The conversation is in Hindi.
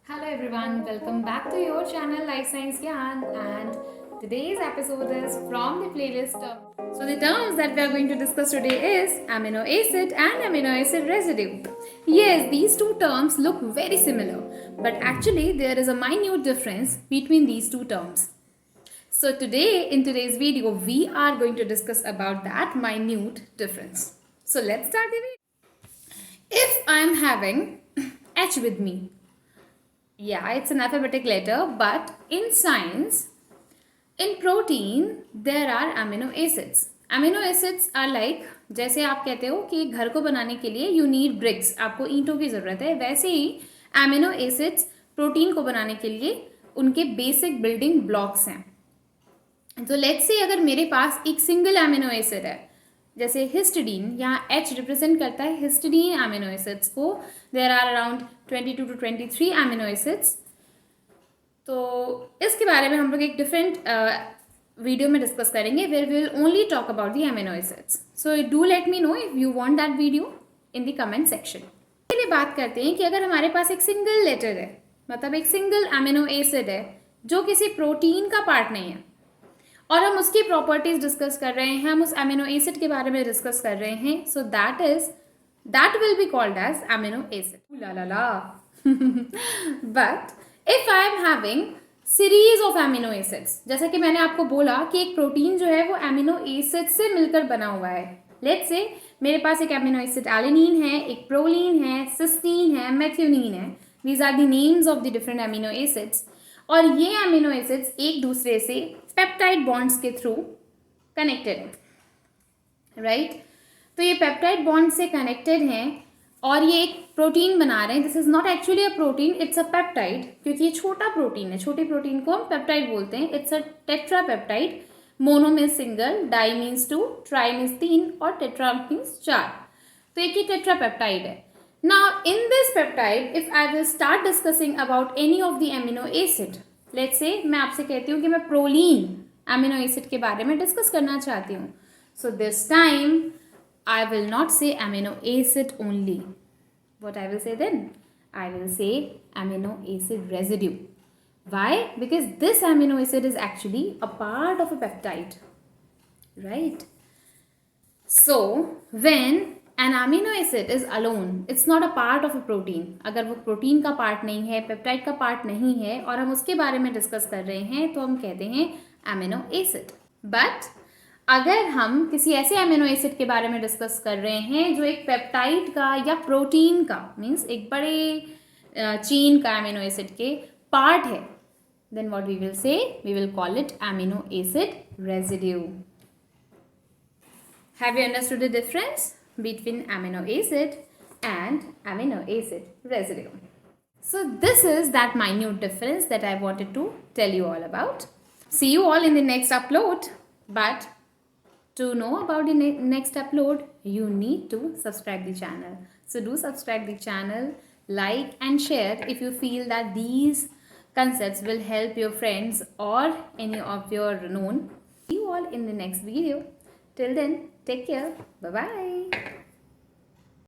Hello everyone, welcome back to your channel lifesciencegyan, and today's episode is from the playlist. So the terms that we are going to discuss today is amino acid and amino acid residue. Yes, these two terms look very similar, but actually there is a minute difference between these two terms. So today in today's video we are going to discuss about that minute difference. So let's start the video. If I am having H with me, yeah, it's an alphabetic letter, but in science, in protein, there are amino acids. Amino acids are like, जैसे आप कहते हो कि घर को बनाने के लिए you need bricks, आपको ईंटों की ज़रूरत है, वैसे ही amino acids प्रोटीन को बनाने के लिए उनके बेसिक बिल्डिंग ब्लॉक्स हैं. तो लेट्स से अगर मेरे पास एक सिंगल एमिनो एसिड है, जैसे हिस्टिडीन, यहाँ H रिप्रेजेंट करता है हिस्टिडीन एमिनो एसिड्स को. There are around 22 to 23 amino acids. तो इसके बारे में हम लोग एक डिफरेंट वीडियो में डिस्कस करेंगे where we will only talk about the amino acids. So do let me know if you want that video in the comment section. चलिए बात करते हैं कि अगर हमारे पास एक सिंगल लेटर है, मतलब एक सिंगल एमिनो एसिड है जो किसी प्रोटीन का पार्ट नहीं है, और हम उसकी प्रॉपर्टीज डिस्कस कर रहे हैं, हम उस एमिनो एसिड के बारे में डिस्कस कर रहे हैं, so that will be called as amino acid. ला ला ला. But if I am having series of amino acids, जैसा कि मैंने आपको बोला कि एक प्रोटीन जो है वो एमिनो एसिड से मिलकर बना हुआ है. लेट्स से मेरे पास एक एमिनो एसिड एलिनीन है, एक प्रोलीन है, सिस्टीन है, मेथियोनीन है. These are the names of the different amino acids. और ये एमिनो एसिड्स एक दूसरे से पेप्टाइड बॉन्ड्स के थ्रू कनेक्टेड है, राइट. तो ये पेप्टाइड बॉन्ड से कनेक्टेड हैं और ये एक प्रोटीन बना रहे हैं. This is not actually a protein, it's a peptide, क्योंकि ये छोटा प्रोटीन है. छोटी प्रोटीन को हम पेप्टाइड बोलते हैं. It's a tetra peptide. Mono means single, di means 2, tri means 3 और टेट्रा मीन्स 4. तो एक ही टेट्रा पेप्टाइड है. Now in this peptide, if I will start discussing about any of the amino acid, let's say मैं आपसे कहती हूँ कि मैं प्रोलीन amino acid के बारे में डिस्कस करना चाहती हूँ. So this time I will not say amino acid only. What I will say then? I will say amino acid residue. Why? Because this amino acid is actually a part of a peptide, right? So when an amino acid is alone, it's not a part of a protein. अगर वो प्रोटीन का पार्ट नहीं है, पेप्टाइड का पार्ट नहीं है, और हम उसके बारे में डिस्कस कर रहे हैं, तो हम कहते हैं एमिनो एसिड. बट अगर हम किसी ऐसे एमिनो एसिड के बारे में डिस्कस कर रहे हैं जो एक पेप्टाइड का या प्रोटीन का, मीन्स एक बड़े चेन का एमिनो एसिड के पार्ट है, then what we will say? We will call it amino acid residue. Have you understood the difference between amino acid and amino acid residue? So this is that minute difference that I wanted to tell you all about. See you all in the next upload. But to know about the next upload, you need to subscribe the channel. So do subscribe the channel, like and share if you feel that these concepts will help your friends or any of your known. See you all in the next video. Till then, take care. Bye-bye.